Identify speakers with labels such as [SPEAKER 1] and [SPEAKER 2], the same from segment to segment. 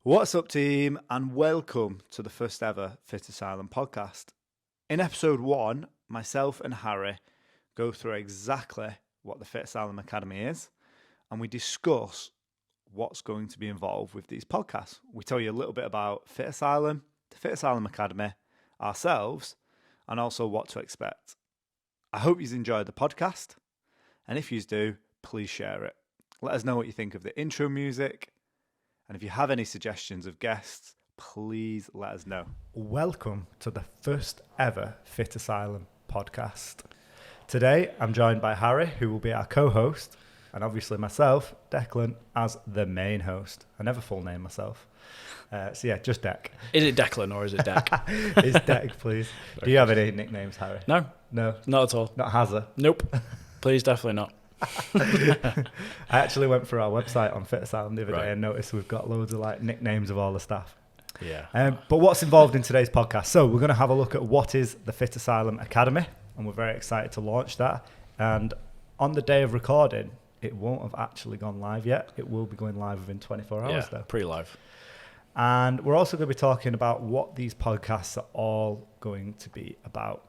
[SPEAKER 1] What's up, team, and welcome to the first ever Fitasylum podcast. In episode 1, myself and Harry go through exactly what the Fitasylum Academy is, and we discuss what's going to be involved with these podcasts. We tell you a little bit about Fitasylum, the Fitasylum Academy, ourselves, and also what to expect. I hope you've enjoyed the podcast, and if you do, please share it. Let us know what you think of the intro music, and if you have any suggestions of guests, please let us know. Welcome to the first ever Fitasylum podcast. Today, I'm joined by Harry, who will be our co-host, and obviously myself, Declan, as the main host. I never full name myself. Just Dec.
[SPEAKER 2] Is it Declan or is it Dec?
[SPEAKER 1] It's Dec, please. Do you have any nicknames, Harry?
[SPEAKER 2] No.
[SPEAKER 1] No?
[SPEAKER 2] Not at all.
[SPEAKER 1] Not Hazza?
[SPEAKER 2] Nope. Please, definitely not.
[SPEAKER 1] I actually went through our website on Fitasylum the other day and noticed we've got loads of nicknames of all the staff.
[SPEAKER 2] Yeah.
[SPEAKER 1] But what's involved in today's podcast? So we're going to have a look at what is the Fitasylum Academy, and we're very excited to launch that. And on the day of recording, it won't have actually gone live yet. It will be going live within 24 hours though.
[SPEAKER 2] Pre-live.
[SPEAKER 1] And we're also going to be talking about what these podcasts are all going to be about.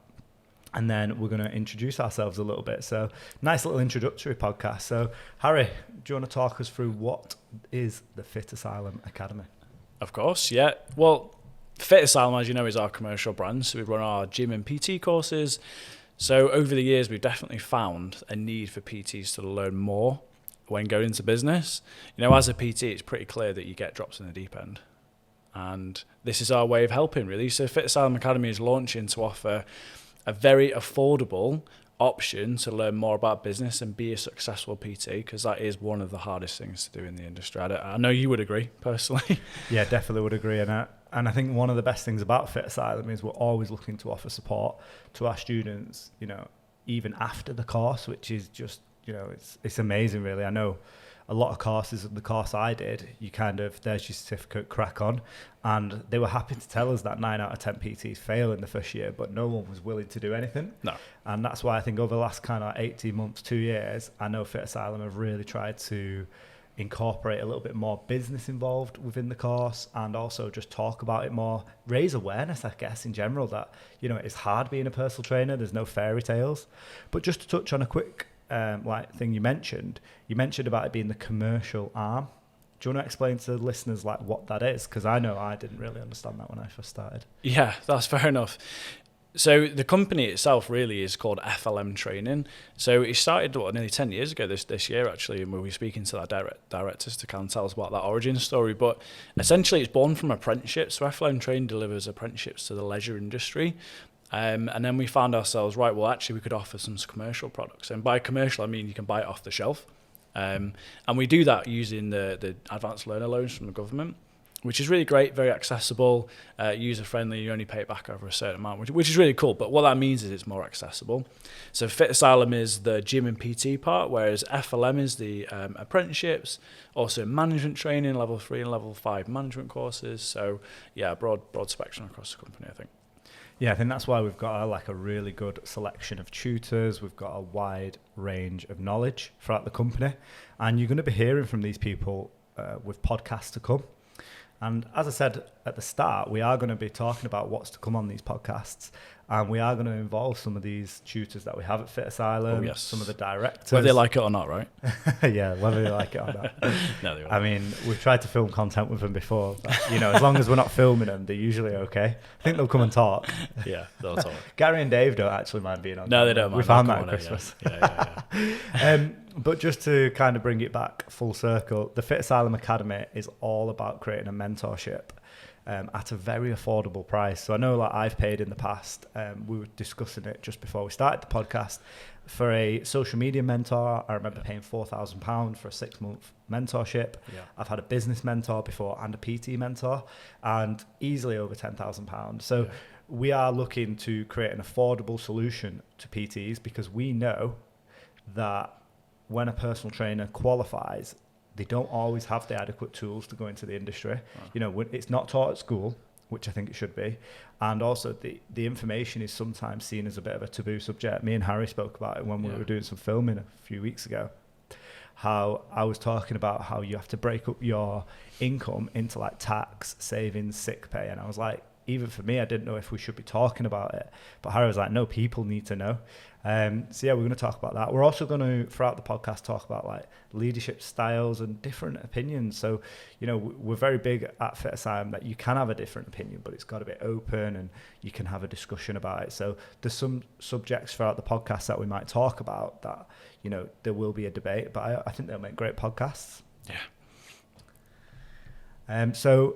[SPEAKER 1] And then we're going to introduce ourselves a little bit. So nice little introductory podcast. So Harry, do you want to talk us through what is the Fitasylum Academy?
[SPEAKER 2] Of course, yeah. Well, Fitasylum, as you know, is our commercial brand. So we run our gym and PT courses. So over the years, we've definitely found a need for PTs to learn more when going into business. You know, as a PT, it's pretty clear that you get drops in the deep end. And this is our way of helping, really. So Fitasylum Academy is launching to offer a very affordable option to learn more about business and be a successful PT, because that is one of the hardest things to do in the industry. I know you would agree, personally.
[SPEAKER 1] Yeah, definitely would agree. And I think one of the best things about Fitasylum is we're always looking to offer support to our students, you know, even after the course, which is just, you know, it's amazing, really. I know a lot of courses, the course I did, there's your certificate, crack on. And they were happy to tell us that 9 out of 10 PTs fail in the first year, but no one was willing to do anything.
[SPEAKER 2] No.
[SPEAKER 1] And that's why I think over the last kind of 18 months, 2 years, I know Fitasylum have really tried to incorporate a little bit more business involved within the course, and also just talk about it more, raise awareness, I guess, in general, that, you know, it's hard being a personal trainer. There's no fairy tales. But just to touch on a quick thing you mentioned about it being the commercial arm. Do you want to explain to the listeners what that is? Because I know I didn't really understand that when I first started.
[SPEAKER 2] Yeah, that's fair enough. So the company itself really is called FLM Training. So it started nearly 10 years ago this year, actually, and we'll be speaking to our directors to kind of tell us about that origin story. But essentially it's born from apprenticeships. So FLM Training delivers apprenticeships to the leisure industry. And then we found ourselves, actually we could offer some commercial products. And by commercial, I mean you can buy it off the shelf. And we do that using the advanced learner loans from the government, which is really great, very accessible, user-friendly. You only pay it back over a certain amount, which is really cool. But what that means is it's more accessible. So Fitasylum is the gym and PT part, whereas FLM is the apprenticeships, also management training, level 3 and level 5 management courses. So yeah, broad spectrum across the company, I think.
[SPEAKER 1] Yeah, I think that's why we've got a really good selection of tutors. We've got a wide range of knowledge throughout the company. And you're going to be hearing from these people with podcasts to come. And as I said at the start, we are going to be talking about what's to come on these podcasts. And we are going to involve some of these tutors that we have at Fitasylum, some of the directors.
[SPEAKER 2] Whether they like it or not, right?
[SPEAKER 1] Yeah, whether they like it or not.
[SPEAKER 2] No, they won't.
[SPEAKER 1] I mean, we've tried to film content with them before. But, you know, as long as we're not filming them, they're usually okay. I think they'll come and talk.
[SPEAKER 2] Yeah, they'll talk.
[SPEAKER 1] Gary and Dave don't actually mind being on.
[SPEAKER 2] No, they don't mind.
[SPEAKER 1] We found that at Christmas.
[SPEAKER 2] Yeah.
[SPEAKER 1] But just to kind of bring it back full circle, the Fitasylum Academy is all about creating a mentorship at a very affordable price. So I know I've paid in the past, we were discussing it just before we started the podcast, for a social media mentor. I remember paying £4,000 for a 6-month mentorship. Yeah. I've had a business mentor before and a PT mentor, and easily over £10,000. So we are looking to create an affordable solution to PTs, because we know that when a personal trainer qualifies, they don't always have the adequate tools to go into the industry. Right. You know, it's not taught at school, which I think it should be. And also the information is sometimes seen as a bit of a taboo subject. Me and Harry spoke about it when we were doing some filming a few weeks ago. how I was talking about how you have to break up your income into like tax, savings, sick pay. And I was like, even for me, I didn't know if we should be talking about it. But Harry was like, no, people need to know. So yeah, we're going to talk about that. We're also going to, throughout the podcast, talk about like leadership styles and different opinions. So, you know, we're very big at Fitasylum that you can have a different opinion, but it's got to be open and you can have a discussion about it. So there's some subjects throughout the podcast that we might talk about that, you know, there will be a debate, but I think they'll make great podcasts.
[SPEAKER 2] Yeah.
[SPEAKER 1] So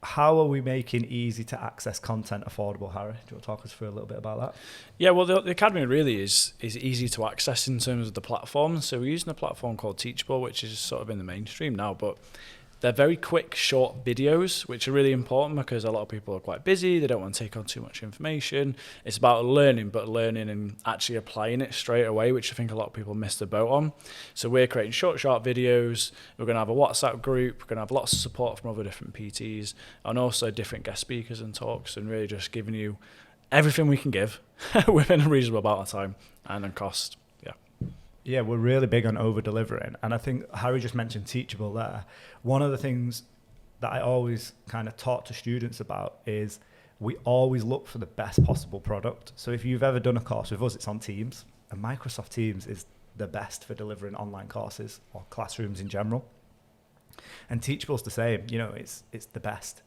[SPEAKER 1] how are we making easy to access content affordable, Harry? Do you want to talk us through a little bit about that?
[SPEAKER 2] Yeah, well, the Academy really is easy to access in terms of the platform. So we're using a platform called Teachable, which is sort of in the mainstream now, but they're very quick, short videos, which are really important because a lot of people are quite busy. They don't want to take on too much information. It's about learning, but learning and actually applying it straight away, which I think a lot of people miss the boat on. So we're creating short videos. We're going to have a WhatsApp group. We're going to have lots of support from other different PTs and also different guest speakers and talks, and really just giving you everything we can give within a reasonable amount of time and on cost.
[SPEAKER 1] Yeah, we're really big on over-delivering. And I think Harry just mentioned Teachable there. One of the things that I always kind of talk to students about is we always look for the best possible product. So if you've ever done a course with us, it's on Teams. And Microsoft Teams is the best for delivering online courses or classrooms in general. And Teachable's the same. You know, it's the best,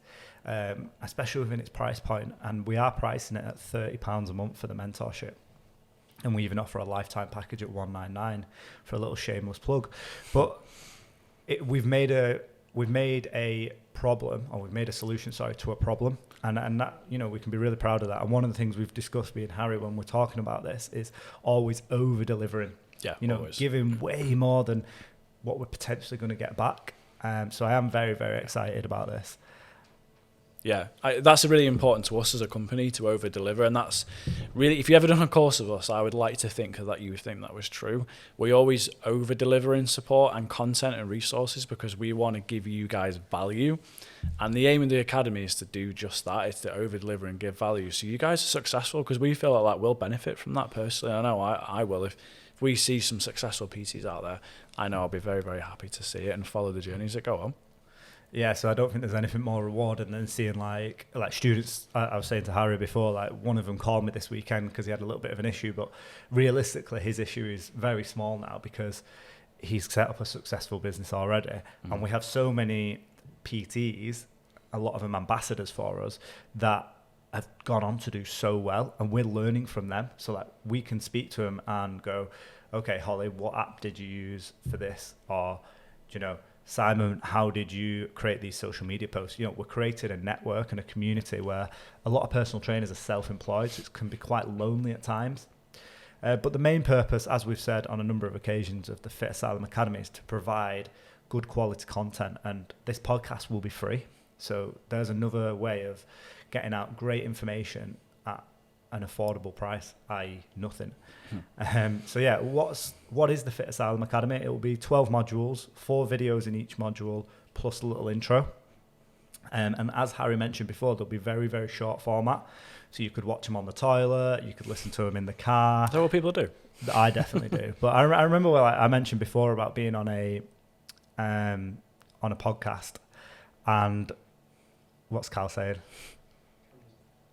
[SPEAKER 1] especially within its price point. And we are pricing it at £30 a month for the mentorship. And we even offer a lifetime package at $199 for a little shameless plug. But we've made a solution to a problem, and that, you know, we can be really proud of that. And one of the things we've discussed, me and Harry, when we're talking about this, is always over delivering.
[SPEAKER 2] Yeah,
[SPEAKER 1] you know,
[SPEAKER 2] always.
[SPEAKER 1] giving way more than what we're potentially going to get back. So I am very, very excited about this.
[SPEAKER 2] Yeah, that's really important to us as a company to over deliver, and that's really, if you ever done a course with us, I would like to think that you would think that was true. We always over deliver in support and content and resources because we want to give you guys value, and the aim of the Academy is to do just that. It's to over deliver and give value, so you guys are successful because we feel like we'll benefit from that personally. I know I will. If we see some successful PTs out there, I know I'll be very, very happy to see it and follow the journeys that go on.
[SPEAKER 1] Yeah, so I don't think there's anything more rewarding than seeing like students. I was saying to Harry before, like one of them called me this weekend because he had a little bit of an issue, but realistically his issue is very small now because he's set up a successful business already. And we have so many PTs, a lot of them ambassadors for us, that have gone on to do so well, and we're learning from them. So like we can speak to them and go, okay, Holly, what app did you use for this? Or, you know, Simon, how did you create these social media posts? You know, we're creating a network and a community where a lot of personal trainers are self-employed, so it can be quite lonely at times. But the main purpose, as we've said on a number of occasions, of the Fitasylum Academy is to provide good quality content, and this podcast will be free. So there's another way of getting out great information at an affordable price, i.e. nothing. So yeah, what is the Fitasylum Academy? It will be 12 modules, 4 videos in each module, plus a little intro. And as Harry mentioned before, they'll be very, very short format. So you could watch them on the toilet, you could listen to them in the car.
[SPEAKER 2] Is that what people do?
[SPEAKER 1] I definitely do. But I remember what I mentioned before about being on a podcast, and what's Cal saying?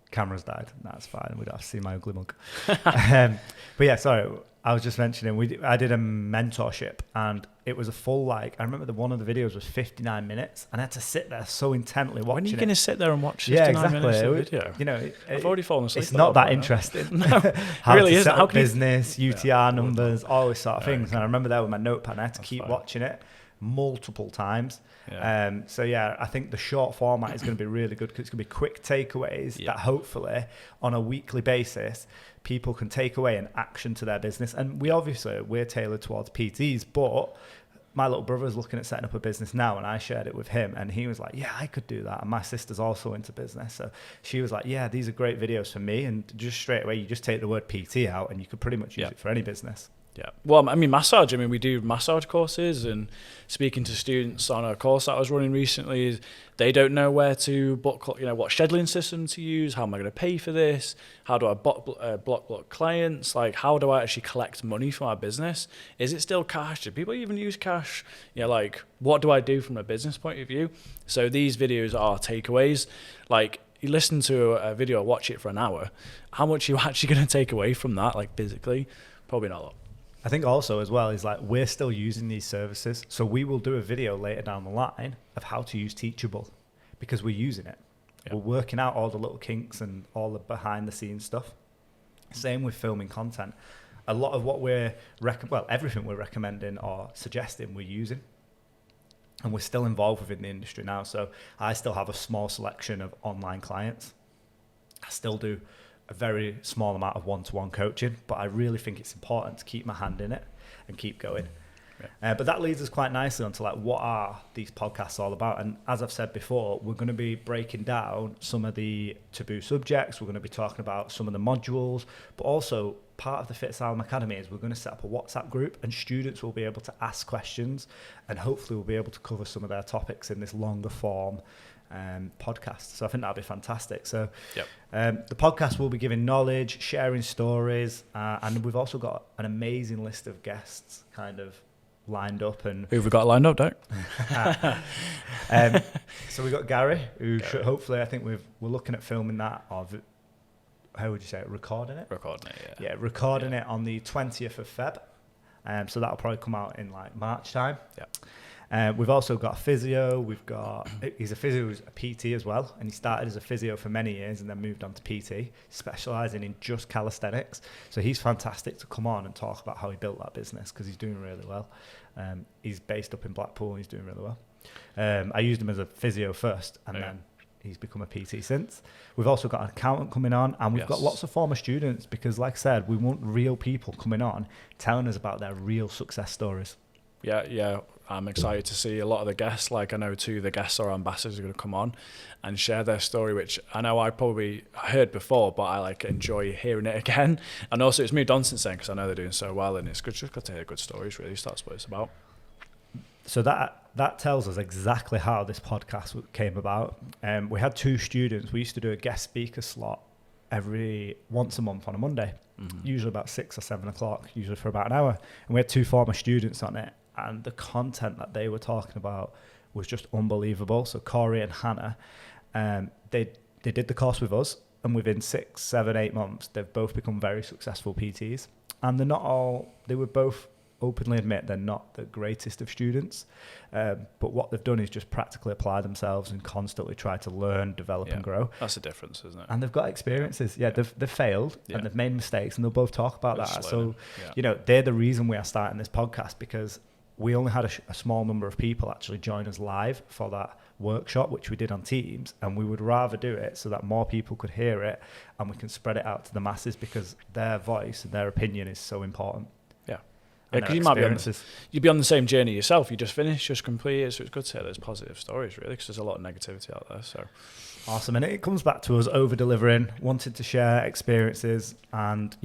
[SPEAKER 1] Cameras died. That's fine. We don't have to see my ugly mug. But yeah, sorry. I was just mentioning, I did a mentorship, and it was a full, I remember one of the videos was 59 minutes, and I had to sit there so intently watching it.
[SPEAKER 2] When are you going to sit there and watch 59 minutes of video?
[SPEAKER 1] You know,
[SPEAKER 2] I've already fallen asleep.
[SPEAKER 1] It's not that interesting.
[SPEAKER 2] No,
[SPEAKER 1] How
[SPEAKER 2] really
[SPEAKER 1] to
[SPEAKER 2] isn't.
[SPEAKER 1] set up business, UTR numbers, all this sort of things. And I remember there with my notepad, I had to keep watching it multiple times.
[SPEAKER 2] Yeah.
[SPEAKER 1] So yeah, I think the short format is going to be really good because it's going to be quick takeaways that hopefully on a weekly basis people can take away and action to their business. And we're tailored towards PTs, but my little brother's looking at setting up a business now, and I shared it with him, and he was like, yeah, I could do that. And my sister's also into business, so she was like, yeah, these are great videos for me. And just straight away, you just take the word PT out and you could pretty much use it for any business.
[SPEAKER 2] Yeah. Well, I mean, massage. I mean, we do massage courses, and speaking to students on a course that I was running recently, they don't know where to book, what scheduling system to use. How am I going to pay for this? How do I block clients? Like, how do I actually collect money for my business? Is it still cash? Do people even use cash? Like, what do I do from a business point of view? So these videos are takeaways. Like, you listen to a video or watch it for an hour. How much are you actually going to take away from that, like physically? Probably not a lot.
[SPEAKER 1] I think also as well is like we're still using these services. So we will do a video later down the line of how to use Teachable because we're using it. Yeah. We're working out all the little kinks and all the behind the scenes stuff. Same with filming content. A lot of what everything we're recommending or suggesting we're using. And we're still involved within the industry now. So I still have a small selection of online clients. I still do a very small amount of one-to-one coaching, but I really think it's important to keep my hand in it and keep going. Yeah. But that leads us quite nicely onto like what are these podcasts all about? And as I've said before, we're going to be breaking down some of the taboo subjects. We're going to be talking about some of the modules, but also part of the Fitasylum Academy is we're going to set up a WhatsApp group and students will be able to ask questions and hopefully we'll be able to cover some of their topics in this longer form podcast. So I think that'll be fantastic. So the podcast will be giving knowledge, sharing stories, and we've also got an amazing list of guests kind of lined up. And
[SPEAKER 2] who've we got lined up, Derek?
[SPEAKER 1] So we've got Gary, who should, hopefully, I think we're looking at filming that, or how would you say it, recording it, recording it on the 20th of Feb. So that'll probably come out in like March time. We've also got a physio. He's a physio, who's a PT as well, and he started as a physio for many years and then moved on to PT, specialising in just calisthenics. So he's fantastic to come on and talk about how he built that business because he's doing really well. He's based up in Blackpool and he's doing really well. I used him as a physio first and then he's become a PT since. We've also got an accountant coming on and we've got lots of former students because, like I said, we want real people coming on telling us about their real success stories.
[SPEAKER 2] Yeah. I'm excited to see a lot of the guests. Like I know two of the guests or ambassadors are going to come on and share their story, which I know I probably heard before, but I like enjoy hearing it again. And also it's moved on since then because I know they're doing so well and it's good, just got to hear good stories really. So that's what it's about.
[SPEAKER 1] So that tells us exactly how this podcast came about. We had two students. We used to do a guest speaker slot once a month on a Monday, usually about 6 or 7 o'clock, usually for about an hour. And we had two former students on it. And the content that they were talking about was just unbelievable. So Corey and Hannah, they did the course with us, and within 6, 7, 8 months, they've both become very successful PTs. And they would both openly admit they're not the greatest of students, but what they've done is just practically apply themselves and constantly try to learn, develop and grow.
[SPEAKER 2] That's the difference, isn't it?
[SPEAKER 1] And they've got experiences. They've failed and they've made mistakes and they'll both talk about that. So, they're the reason we are starting this podcast because we only had a small number of people actually join us live for that workshop, which we did on Teams, and we would rather do it so that more people could hear it and we can spread it out to the masses because their voice and their opinion is so important.
[SPEAKER 2] Because you might be on the same journey yourself. You just finished, just completed, so it's good to hear those positive stories, really, because there's a lot of negativity out there. So
[SPEAKER 1] awesome, and it comes back to us over-delivering, wanting to share experiences, and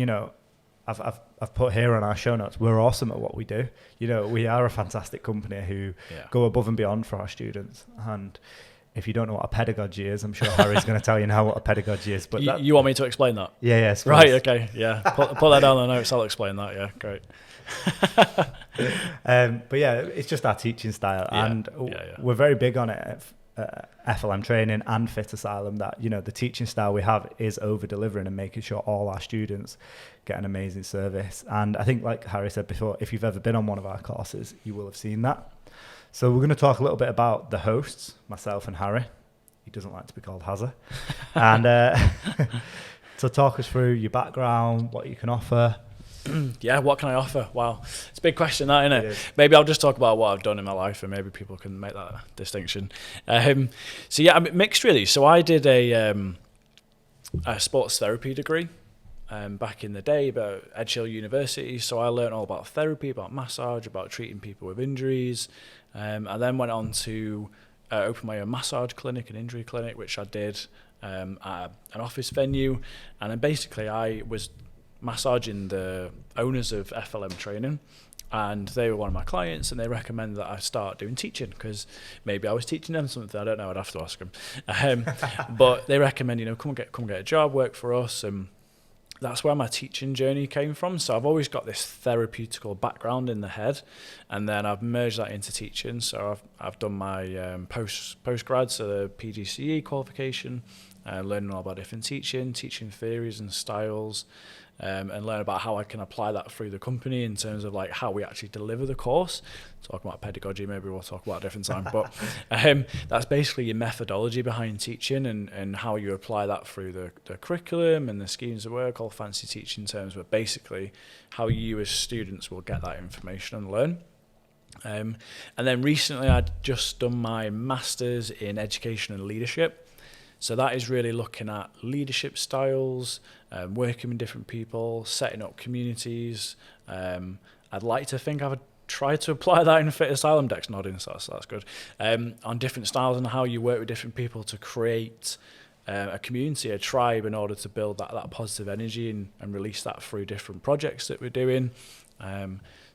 [SPEAKER 1] I've put here on our show notes, we're awesome at what we do. We are a fantastic company who go above and beyond for our students. And if you don't know what a pedagogy is, I'm sure Harry's going to tell you now what a pedagogy is. But
[SPEAKER 2] you want me to explain that?
[SPEAKER 1] Yeah.
[SPEAKER 2] Right, okay, yeah. Put that down the notes, I'll explain that, yeah, great.
[SPEAKER 1] But it's just our teaching style. And we're very big on it at FLM training and Fitasylum that, the teaching style we have is over-delivering and making sure all our students get an amazing service. And I think, like Harry said before, if you've ever been on one of our courses, you will have seen that. So we're going to talk a little bit about the hosts, myself and Harry. He doesn't like to be called Hazza. And to talk us through your background, what you can offer.
[SPEAKER 2] What can I offer? Wow, it's a big question, that, isn't it? Maybe I'll just talk about what I've done in my life, and maybe people can make that distinction. I'm mixed really. So I did a sports therapy degree back in the day, about Edgehill University. So I learned all about therapy, about massage, about treating people with injuries. I then went on to open my own massage clinic, an injury clinic, which I did at an office venue. And then basically I was massaging the owners of FLM training, and they were one of my clients, and they recommended that I start doing teaching, because maybe I was teaching them something. I don't know. I'd have to ask them. But they recommend, come get a job, work for us, and that's where my teaching journey came from. So I've always got this therapeutical background in the head, and then I've merged that into teaching. So I've done my postgrad, so the PGCE qualification, learning all about different teaching theories and styles, and learn about how I can apply that through the company in terms of like how we actually deliver the course. Talking about pedagogy, maybe we'll talk about a different time, but that's basically your methodology behind teaching, and how you apply that through the curriculum and the schemes of work, all fancy teaching terms, but basically how you as students will get that information and learn. And then recently I'd just done my master's in education and leadership. So that is really looking at leadership styles, working with different people, setting up communities. I'd like to think I've tried to apply that in Fitasylum. Dex nodding, so that's good. On different styles and how you work with different people to create a community, a tribe, in order to build that positive energy and release that through different projects that we're doing.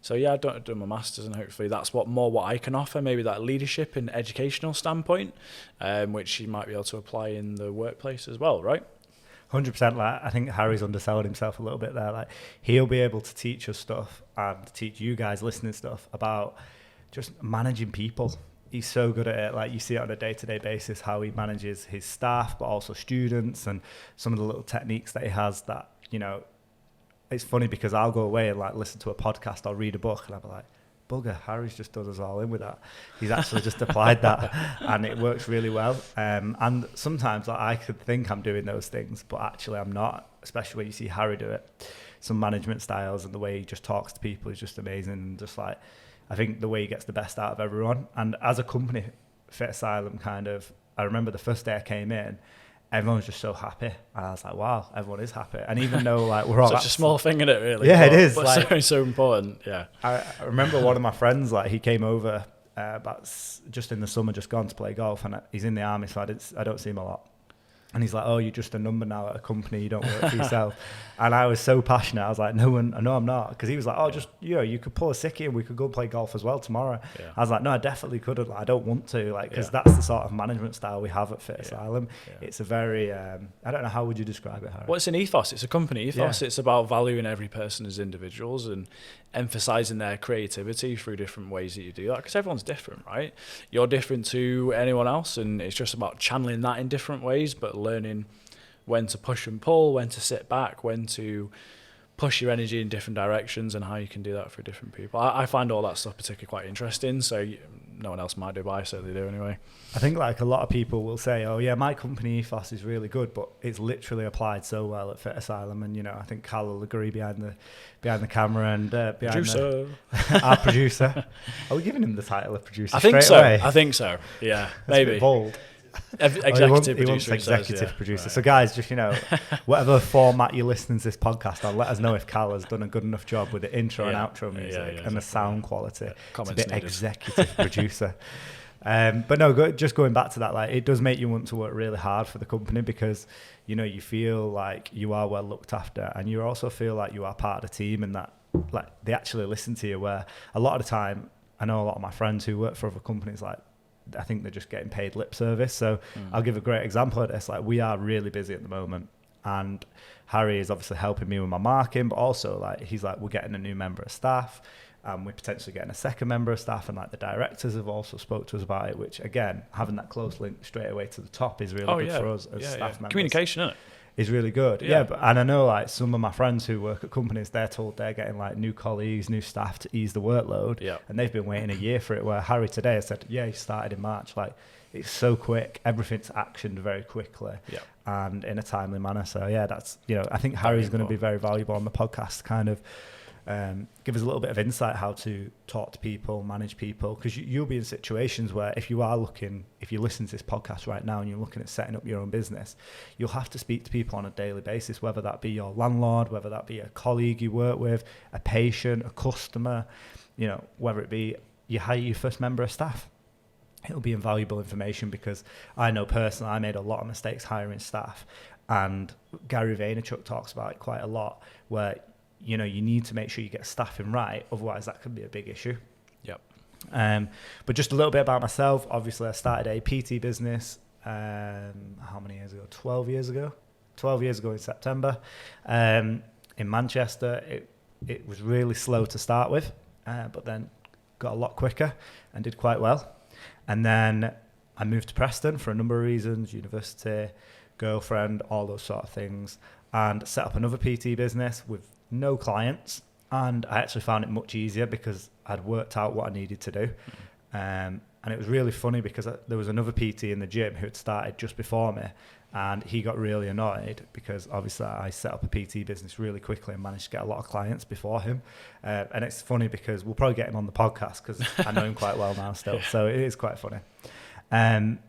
[SPEAKER 2] So yeah, I've done my master's, and hopefully that's what I can offer, maybe that leadership and educational standpoint, which you might be able to apply in the workplace as well, right?
[SPEAKER 1] 100%. Like, I think Harry's underselling himself a little bit there. Like, he'll be able to teach us stuff and teach you guys listening stuff about just managing people. He's so good at it. Like, you see it on a day-to-day basis, how he manages his staff, but also students, and some of the little techniques that he has that, it's funny because I'll go away and like listen to a podcast or read a book, and I'll be like, bugger, Harry's just done us all in with that. He's actually just applied that, and it works really well. And sometimes like, I could think I'm doing those things, but actually I'm not, especially when you see Harry do it. Some management styles and the way he just talks to people is just amazing. And just like, I think the way he gets the best out of everyone. And as a company, Fitasylum I remember the first day I came in, everyone was just so happy, and I was like, "Wow, everyone is happy." And even though like we're all
[SPEAKER 2] such a small thing in it, really.
[SPEAKER 1] Yeah, it is.
[SPEAKER 2] But
[SPEAKER 1] like,
[SPEAKER 2] so important. Yeah.
[SPEAKER 1] I remember one of my friends, like he came over just in the summer, just gone to play golf, and he's in the army, so I don't see him a lot. And he's like, "Oh, you're just a number now at a company. You don't work for yourself." And I was so passionate. I was like, "No, I'm not." Because he was like, "Oh, just you could pull a sickie and we could go play golf as well tomorrow." Yeah. I was like, "No, I definitely couldn't. Like, I don't want to. Like, because that's the sort of management style we have at Fitasylum. Yeah. It's a very I don't know, how would you describe it, Harry?
[SPEAKER 2] Well, it's an ethos. It's a company ethos. Yeah. It's about valuing every person as individuals and emphasizing their creativity through different ways that you do that, because everyone's different, right? You're different to anyone else, and it's just about channeling that in different ways, but learning when to push and pull, when to sit back, when to push your energy in different directions, and how you can do that for different people. I find all that stuff particularly quite interesting, so no one else might do, but I certainly do anyway.
[SPEAKER 1] I think like a lot of people will say, "Oh yeah, my company ethos is really good," but it's literally applied so well at Fitasylum. And I think Cal will agree behind the camera and behind
[SPEAKER 2] producer.
[SPEAKER 1] Our producer. Are we giving him the title of producer?
[SPEAKER 2] I think so.
[SPEAKER 1] Away?
[SPEAKER 2] I think so. Yeah, maybe.
[SPEAKER 1] A bit bold.
[SPEAKER 2] Executive
[SPEAKER 1] he wants
[SPEAKER 2] producer.
[SPEAKER 1] Executive producer.
[SPEAKER 2] Right.
[SPEAKER 1] So guys, just whatever format you're listening to this podcast on, let us know if Cal has done a good enough job with the intro and outro music and the sound quality. It's a bit needed. Executive producer. But no, just going back to that, like, it does make you want to work really hard for the company, because you feel like you are well looked after, and you also feel like you are part of the team, and that like they actually listen to you. Where a lot of the time, I know a lot of my friends who work for other companies, like, I think they're just getting paid lip service. So I'll give a great example of this. Like, we are really busy at the moment, and Harry is obviously helping me with my marketing, but also like he's like, we're getting a new member of staff, and we're potentially getting a second member of staff, and like the directors have also spoke to us about it, which again, having that close link straight away to the top is really good for us as staff members.
[SPEAKER 2] Communication, isn't it?
[SPEAKER 1] Is really good. And I know like some of my friends who work at companies, they're told they're getting like new colleagues, new staff to ease the workload, and they've been waiting a year for it, where Harry today has said, he started in March. Like, it's so quick, everything's actioned very quickly and in a timely manner. So that's I think Harry's going to be very valuable on the podcast, kind of give us a little bit of insight how to talk to people, manage people, because you'll be in situations where if you listen to this podcast right now and you're looking at setting up your own business, you'll have to speak to people on a daily basis, whether that be your landlord, whether that be a colleague you work with, a patient, a customer, whether it be you hire your first member of staff. It'll be invaluable information, because I know personally I made a lot of mistakes hiring staff, and Gary Vaynerchuk talks about it quite a lot, where you need to make sure you get staffing right, otherwise that could be a big issue.
[SPEAKER 2] Yep.
[SPEAKER 1] But just a little bit about myself. Obviously, I started a PT business how many years ago? 12 years ago. 12 years ago in September, in Manchester. It was really slow to start with, but then got a lot quicker and did quite well. And then I moved to Preston for a number of reasons: university, girlfriend, all those sort of things, and set up another PT business with no clients. And I actually found it much easier because I'd worked out what I needed to do. And it was really funny because there was another PT in the gym who had started just before me, and he got really annoyed because obviously I set up a PT business really quickly and managed to get a lot of clients before him. And it's funny because we'll probably get him on the podcast because I know him quite well now still. So it is quite funny. And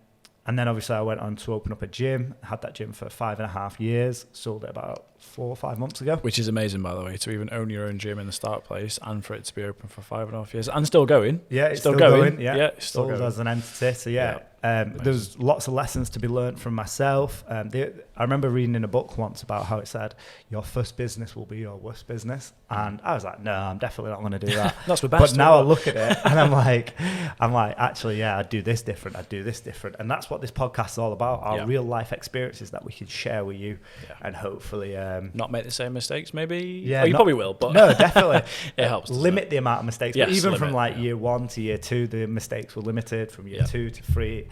[SPEAKER 1] then obviously I went on to open up a gym, had that gym for 5.5 years, sold it about 4 or 5 months ago.
[SPEAKER 2] Which is amazing, by the way, to even own your own gym in the start place and for it to be open for 5.5 yees and still going.
[SPEAKER 1] Yeah, it's still going. Yeah,
[SPEAKER 2] it's still
[SPEAKER 1] sold
[SPEAKER 2] going.
[SPEAKER 1] as an entity. So there's lots of lessons to be learned from myself. I remember reading in a book once about how it said, your first business will be your worst business. And I was like, no, I'm definitely not going to do that.
[SPEAKER 2] That's the best.
[SPEAKER 1] But now I look at it and I'm like, actually, yeah, I'd do this different. And that's what this podcast is all about, our real life experiences that we can share with you and hopefully...
[SPEAKER 2] not make the same mistakes, maybe?
[SPEAKER 1] Yeah,
[SPEAKER 2] you probably will, but...
[SPEAKER 1] No, definitely.
[SPEAKER 2] It helps.
[SPEAKER 1] Limit the amount of mistakes.
[SPEAKER 2] Yes,
[SPEAKER 1] but even from
[SPEAKER 2] limit,
[SPEAKER 1] year 1 to year 2, the mistakes were limited. From year 2 to 3,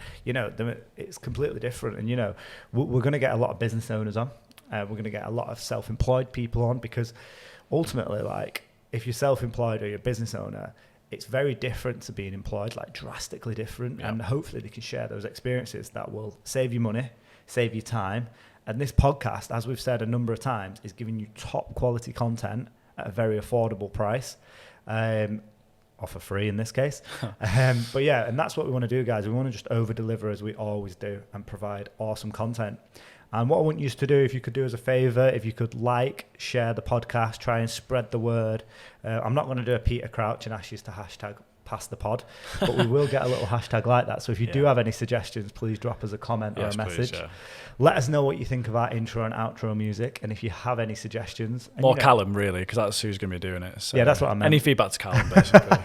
[SPEAKER 1] it's completely different. And, we're going to get a lot of business owners on. We're going to get a lot of self-employed people on because ultimately, like, if you're self-employed or you're a business owner, it's very different to being employed, like drastically different. Yep. And hopefully they can share those experiences that will save you money, save you time. And this podcast, as we've said a number of times, is giving you top quality content at a very affordable price, or for free in this case. But yeah, and that's what we want to do, guys. We want to just over deliver as we always do and provide awesome content. And what I want you to do, if you could do us a favor, if you could share the podcast, try and spread the word. I'm not going to do a Peter Crouch and ask you to hashtag pass the pod, but we will get a little hashtag like that. So if you do have any suggestions, please drop us a comment or a message. Please, let us know what you think of our intro and outro music, and if you have any suggestions.
[SPEAKER 2] More Callum, really, because that's who's going to be doing it. So
[SPEAKER 1] that's what I meant.
[SPEAKER 2] Any feedback to Callum, basically.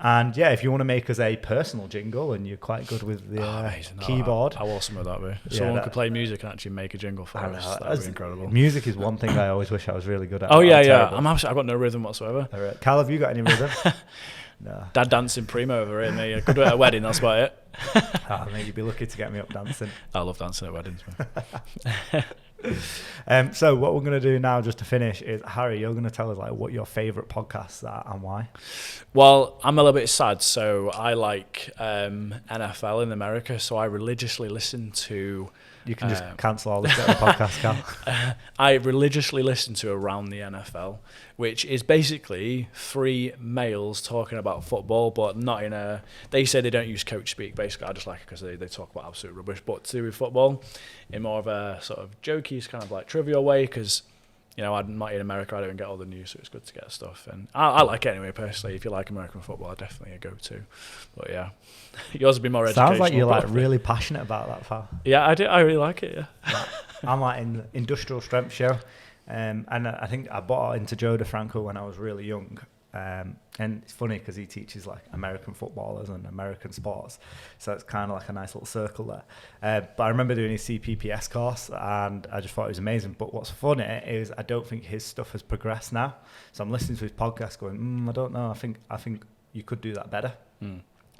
[SPEAKER 1] And yeah, if you want to make us a personal jingle and you're quite good with the keyboard.
[SPEAKER 2] How awesome would that be? Someone could play music and actually make a jingle for us. That would be incredible.
[SPEAKER 1] Music is one thing I always wish I was really good at.
[SPEAKER 2] Oh, yeah. I've got no rhythm whatsoever.
[SPEAKER 1] All right. Cal, have you got any rhythm? No.
[SPEAKER 2] Dad dancing primo over here. Me. Good at a wedding, that's about it.
[SPEAKER 1] Mate, you'd be lucky to get me up dancing.
[SPEAKER 2] I love dancing at weddings,
[SPEAKER 1] man. So what we're going to do now, just to finish, is Harry, you're going to tell us what your favourite podcasts are and why.
[SPEAKER 2] Well, I'm a little bit sad. So I like NFL in America. So I religiously listen to.
[SPEAKER 1] You can just cancel all this podcast, Cal.
[SPEAKER 2] I religiously listen to Around the NFL, which is basically 3 males talking about football, but not in a... They say they don't use coach speak, basically. I just like it because they talk about absolute rubbish, but to do with football in more of a sort of jokey, kind of like trivial way, because... I'm not in America, I don't get all the news, so it's good to get stuff. And I like it anyway, personally. If you like American football, I definitely a go-to. But yeah, yours would be more educational.
[SPEAKER 1] Sounds like you're really passionate about that, pal.
[SPEAKER 2] Yeah, I do. I really like it, yeah.
[SPEAKER 1] I'm in industrial strength show. And I think I bought into Joe DeFranco when I was really young. And it's funny because he teaches American footballers and American sports, so it's kind of like a nice little circle there. But I remember doing his CPPS course and I just thought it was amazing. But what's funny is I don't think his stuff has progressed now. So I'm listening to his podcast going, I don't know, I think you could do that better.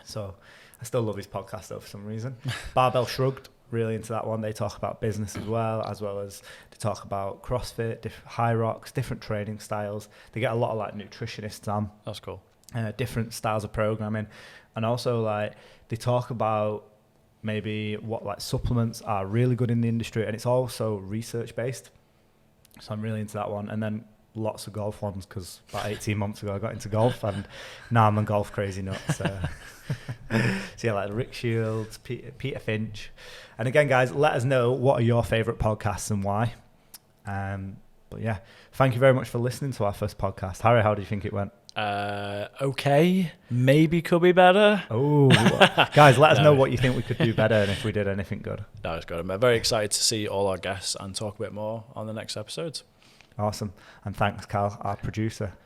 [SPEAKER 1] So I still love his podcast though for some reason. Barbell Shrugged, really into that one. They talk about business as well as they talk about CrossFit, high rocks, different training styles. They get a lot of nutritionists on.
[SPEAKER 2] That's cool.
[SPEAKER 1] Different styles of programming, and also they talk about maybe what supplements are really good in the industry, and it's also research based. So I'm really into that one. And then lots of golf ones because about 18 months ago I got into golf and now I'm a golf crazy nut. So yeah, Rick Shields, Peter Finch. And again, guys, let us know what are your favourite podcasts and why. But yeah, thank you very much for listening to our first podcast. Harry, how do you think it went?
[SPEAKER 2] Okay, maybe could be better.
[SPEAKER 3] Oh, guys, let us know what you think we could do better and if we did anything good.
[SPEAKER 2] No, it's good. I'm very excited to see all our guests and talk a bit more on the next episodes.
[SPEAKER 3] Awesome. And thanks, Cal, our producer.